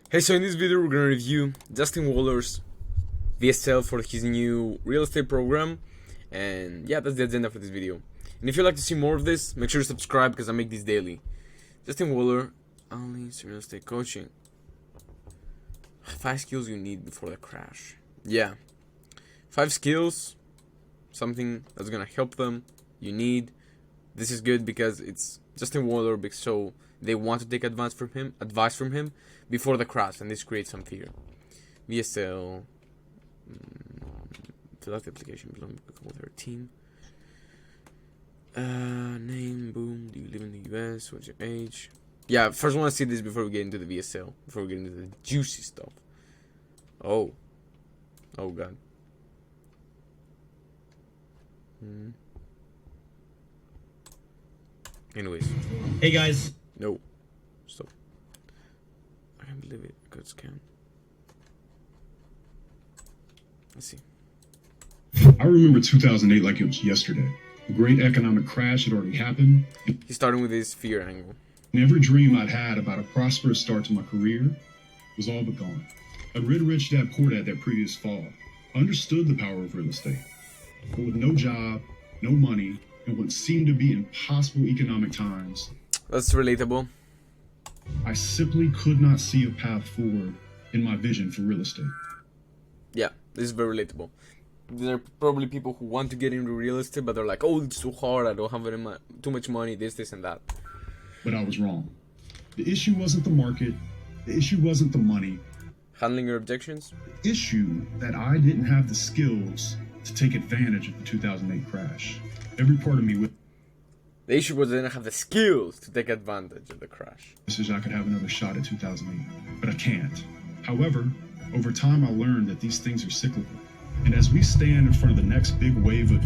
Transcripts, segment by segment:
Hey, so in this video we're gonna review Justin Waller's VSL for his new real estate program, and yeah, that's the agenda for this video. And if you'd like to see more of this, make sure to subscribe because I make these daily. Justin Waller, only real estate coaching. 5 skills you need before the crash. Yeah, 5 skills, something that's gonna help them. You need. This is good because it's Justin Waller, so they want to take advice from him before the crash, and this creates some fear. VSL, fill out the application, belong with her team. Name, boom. Do you live in the US? What's your age? Yeah, first I want to see this before we get into the VSL, before we get into the juicy stuff. Oh God. Anyways. Hey guys. No. Stop. I can't believe it. Good scam. Let's see. I remember 2008 like it was yesterday. The great economic crash had already happened. He's starting with his fear angle. And every dream I'd had about a prosperous start to my career was all but gone. I'd read Rich Dad Poor Dad that previous fall. I understood the power of real estate. But with no job, no money, and what seemed to be impossible economic times, That's relatable. I simply could not see a path forward in my vision for real estate. Yeah, this is very relatable. There are probably people who want to get into real estate, but they're like, oh, it's too hard, I don't have too much money, this and that. But I was wrong. The issue wasn't the market. The issue wasn't the money. Handling your objections? The issue that I didn't have the skills to take advantage of the 2008 crash. Every part of me The issue was they didn't have the skills to take advantage of the crash. wishes I could have another shot at 2008, but I can't. However, over time I learned that these things are cyclical. And as we stand in front of the next big wave of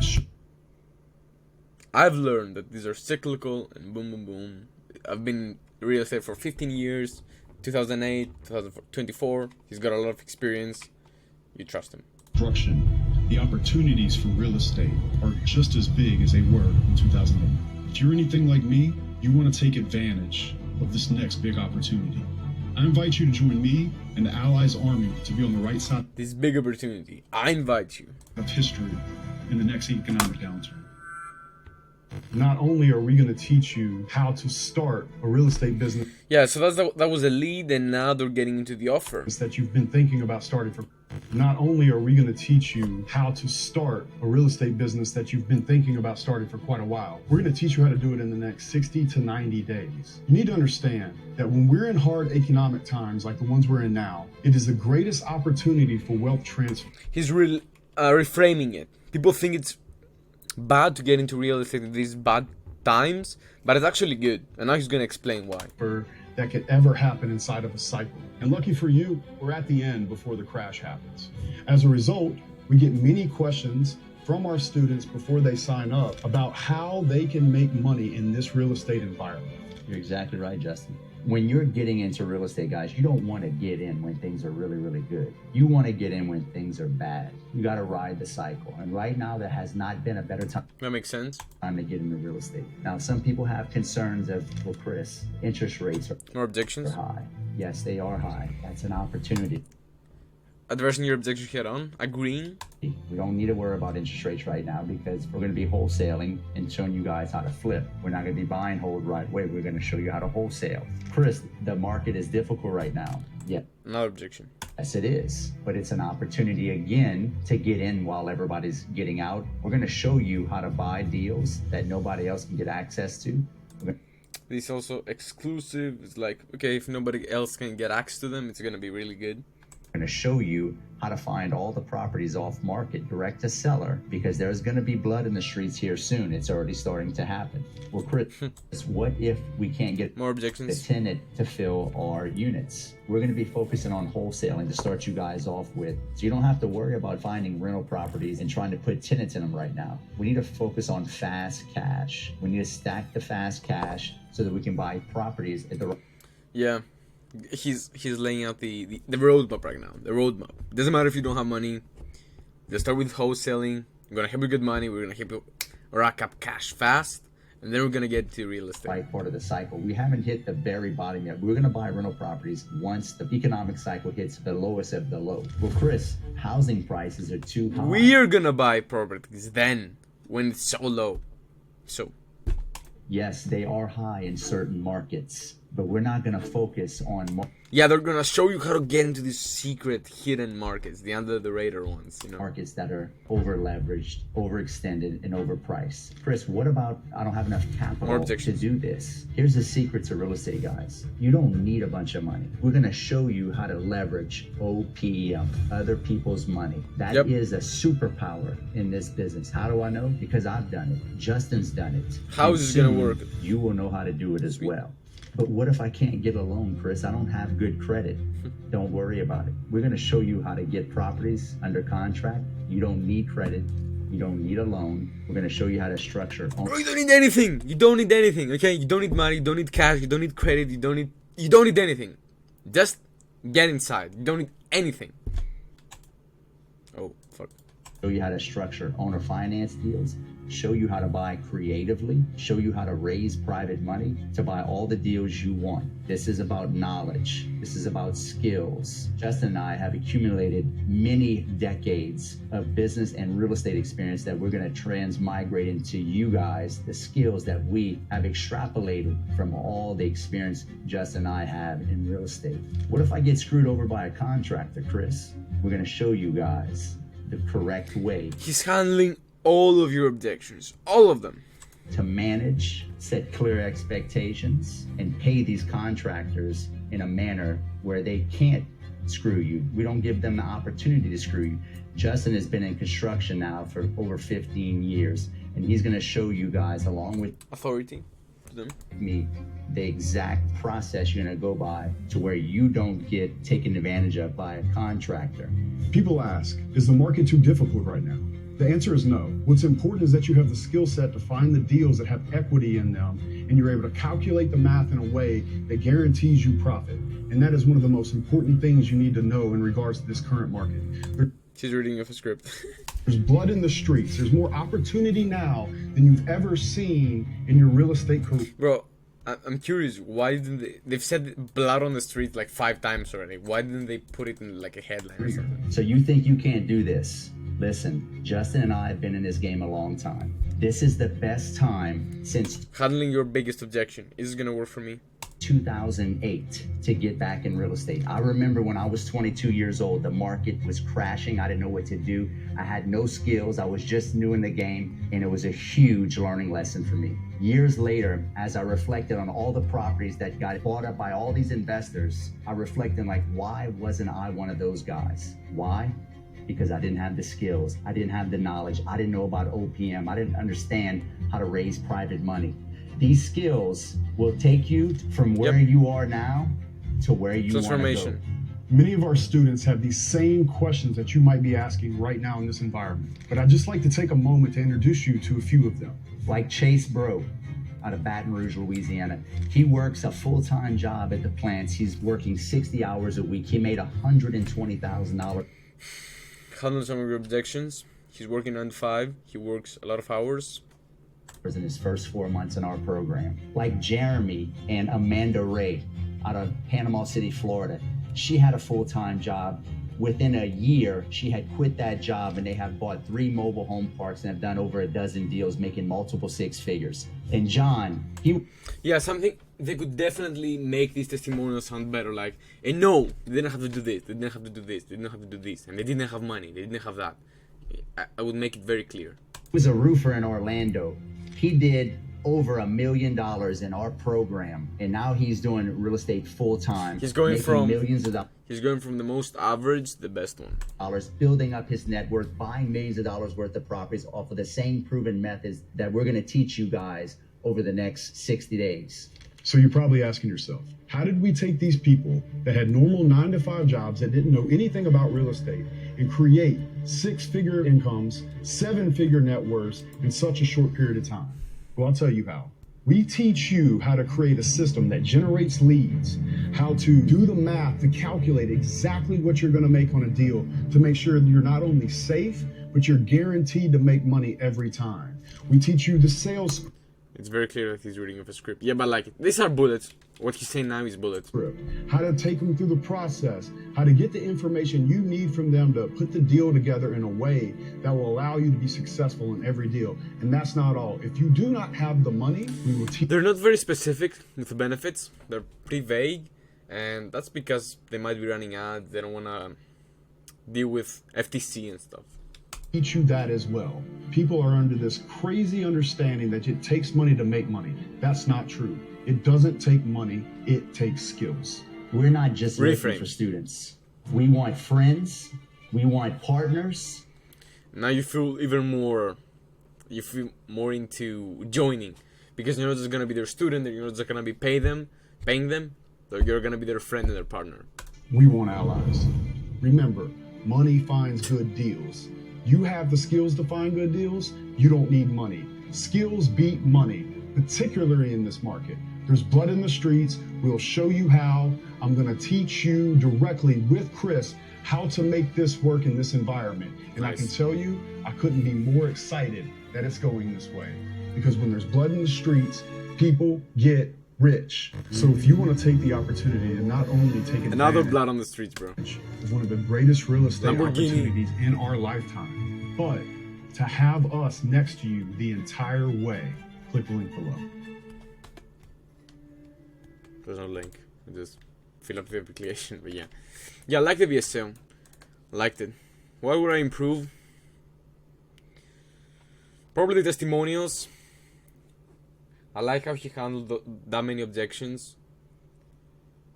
I've learned that these are cyclical and boom, boom, boom. I've been in real estate for 15 years, 2008, 2024. He's got a lot of experience. You trust him. construction, the opportunities for real estate are just as big as they were in 2008. If you're anything like me, you want to take advantage of this next big opportunity. I invite you to join me and the Allies Army to be on the right side This big opportunity. I invite you. of history in the next economic downturn. Not only are we going to teach you how to start a real estate business Yeah, so that was a lead, and now they're getting into the offer. that you've been thinking about starting for. Not only are we going to teach you how to start a real estate business that you've been thinking about starting for quite a while. We're going to teach you how to do it in the next 60 to 90 days. You need to understand that when we're in hard economic times like the ones we're in now, it is the greatest opportunity for wealth transfer. He's reframing it. People think it's bad to get into real estate in these bad times, but it's actually good. And now he's going to explain why. That could ever happen inside of a cycle. And lucky for you, we're at the end before the crash happens. As a result, we get many questions from our students before they sign up about how they can make money in this real estate environment. You're exactly right, Justin. When you're getting into real estate, guys, you don't want to get in when things are really, really good. You want to get in when things are bad. You got to ride the cycle. And right now, there has not been a better time That makes sense. to get into real estate. Now, some people have concerns of, well, Chris, interest rates are More objections? high. Yes, they are high. That's an opportunity. Addressing your objections head on. Agreeing. We don't need to worry about interest rates right now because we're going to be wholesaling and showing you guys how to flip. We're not going to be buy and hold right away. We're going to show you how to wholesale. Chris, the market is difficult right now. Yeah. Another objection. Yes, it is. But it's an opportunity again to get in while everybody's getting out. We're going to show you how to buy deals that nobody else can get access to. This is also exclusive. It's like, okay, if nobody else can get access to them, it's going to be really good. We're going to show you how to find all the properties off market direct to seller because there's going to be blood in the streets here soon. It's already starting to happen. Well, Chris, what if we can't get More the objections. tenant to fill our units? We're going to be focusing on wholesaling to start you guys off with. So you don't have to worry about finding rental properties and trying to put tenants in them right now. We need to focus on fast cash. We need to stack the fast cash so that we can buy properties at the right. Yeah. He's laying out the roadmap right now. The roadmap. It doesn't matter if you don't have money. Just start with wholesaling. We're gonna help you get money. We're gonna help you rack up cash fast, And then we're gonna get to real estate. Right part of the cycle. We haven't hit the very bottom yet. We're going to buy rental properties once the economic cycle hits the lowest of the low. Well, Chris, housing prices are too high. We're gonna buy properties then when it's so low. So Yes, they are high in certain markets, but we're not going to focus on yeah, they're gonna show you how to get into these secret hidden markets, the under the radar ones, you know. markets that are over leveraged, overextended, and overpriced. Chris, what about I don't have enough capital to do this? Here's the secret to real estate, guys. You don't need a bunch of money. We're going to show you how to leverage OPM, other people's money. That is a superpower in this business. How do I know? Because I've done it. Justin's done it. How is this going to work? You will know how to do it as well. But what if I can't get a loan, Chris? I don't have good credit. Don't worry about it. We're going to show you how to get properties under contract. You don't need credit. You don't need a loan. We're going to show you how to structure. Bro, you don't need anything. You don't need anything, okay? You don't need money. You don't need cash. You don't need credit. You don't need anything. Just get inside. You don't need anything. Oh, fuck. Show you how to structure owner finance deals, show you how to buy creatively, show you how to raise private money to buy all the deals you want. This is about knowledge. This is about skills. Justin and I have accumulated many decades of business and real estate experience that we're going to transmigrate into you guys, the skills that we have extrapolated from all the experience Justin and I have in real estate. What if I get screwed over by a contractor, Chris? We're going to show you guys the correct way. He's handling all of your objections, all of them. To manage, set clear expectations, and pay these contractors in a manner where they can't screw you. We don't give them the opportunity to screw you. Justin has been in construction now for over 15 years, and he's going to show you guys, along with authority to them, me, the exact process you're going to go by to where you don't get taken advantage of by a contractor. People ask, is the market too difficult right now? The answer is no. What's important is that you have the skill set to find the deals that have equity in them, and you're able to calculate the math in a way that guarantees you profit. And that is one of the most important things you need to know in regards to this current market. She's reading off a script. There's blood in the streets. There's more opportunity now than you've ever seen in your real estate career. Bro, I'm curious, why didn't they've said blood on the street like 5 times already. Why didn't they put it in like a headline or something? So you think you can't do this? Listen, Justin and I have been in this game a long time. This is the best time since handling your biggest objection. Is this gonna work for me? 2008 to get back in real estate. I remember when I was 22 years old, the market was crashing. I didn't know what to do. I had no skills. I was just new in the game, and it was a huge learning lesson for me. Years later, as I reflected on all the properties that got bought up by all these investors, I reflected like, why wasn't I one of those guys? Why? Because I didn't have the skills. I didn't have the knowledge. I didn't know about OPM. I didn't understand how to raise private money. These skills will take you from where you are now to where you want to go. Many of our students have these same questions that you might be asking right now in this environment. But I'd just like to take a moment to introduce you to a few of them. Like Chase Bro out of Baton Rouge, Louisiana. He works a full-time job at the plants. He's working 60 hours a week. He made $120,000. Handle some of your objections. He's working 9 to 5. He works a lot of hours. In his first 4 months in our program. Like Jeremy and Amanda Ray out of Panama City, Florida. She had a full-time job. Within a year, she had quit that job, and they have bought 3 mobile home parks and have done over a dozen deals, making multiple 6 figures. And John, something they could definitely make these testimonials sound better. Like, and no, they didn't have to do this, they didn't have to do this, they didn't have to do this, and they didn't have money, they didn't have that. I would make it very clear. He was a roofer in Orlando. He did over $1 million in our program, and now he's doing real estate full time. He's going from millions of dollars. He's going from the most average to the best one. Building up his net worth, buying millions of dollars worth of properties off of the same proven methods that we're going to teach you guys over the next 60 days. So you're probably asking yourself, how did we take these people that had normal 9-to-5 jobs that didn't know anything about real estate and create 6-figure incomes, 7-figure net worths in such a short period of time? Well, I'll tell you how. We teach you how to create a system that generates leads, how to do the math to calculate exactly what you're going to make on a deal to make sure that you're not only safe, but you're guaranteed to make money every time. We teach you the sales. It's very clear that he's reading off a script. Yeah, but like, these are bullets. What he's saying now is bullets. How to take them through the process, how to get the information you need from them to put the deal together in a way that will allow you to be successful in every deal. And that's not all. If you do not have the money, we will teach. They're not very specific with the benefits. They're pretty vague. And that's because they might be running ads. They don't want to deal with FTC and stuff. Teach you that as well. People are under this crazy understanding that it takes money to make money. That's not true. It doesn't take money, it takes skills. We're not just looking Reframe. for students. We want friends. We want partners. Now you feel even more, into joining, because you're not just gonna be their student, you're not just gonna be paying them, you're gonna be their friend and their partner. We want allies. Remember, money finds good deals. You have the skills to find good deals, you don't need money. Skills beat money, particularly in this market. There's blood in the streets. We'll show you how. I'm going to teach you directly with Chris how to make this work in this environment. And Nice. I can tell you, I couldn't be more excited that it's going this way. Because when there's blood in the streets, people get rich. So if you want to take the opportunity and not only take advantage Another blood on the streets, bro. of one of the greatest real estate Lamborghini. opportunities in our lifetime, but to have us next to you the entire way, click the link below. There's no link. I just fill up the application, but yeah. Yeah, I like the VSL. Liked it. What would I improve? Probably testimonials. I like how he handled that many objections.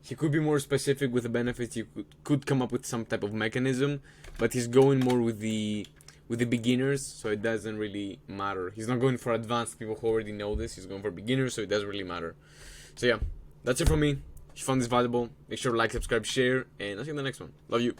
He could be more specific with the benefits. You could come up with some type of mechanism, but he's going more with the beginners, so it doesn't really matter. He's not going for advanced people who already know this. He's going for beginners, so it doesn't really matter. So yeah, that's it from me. If you found this valuable, make sure to like, subscribe, share, and I'll see you in the next one. Love you.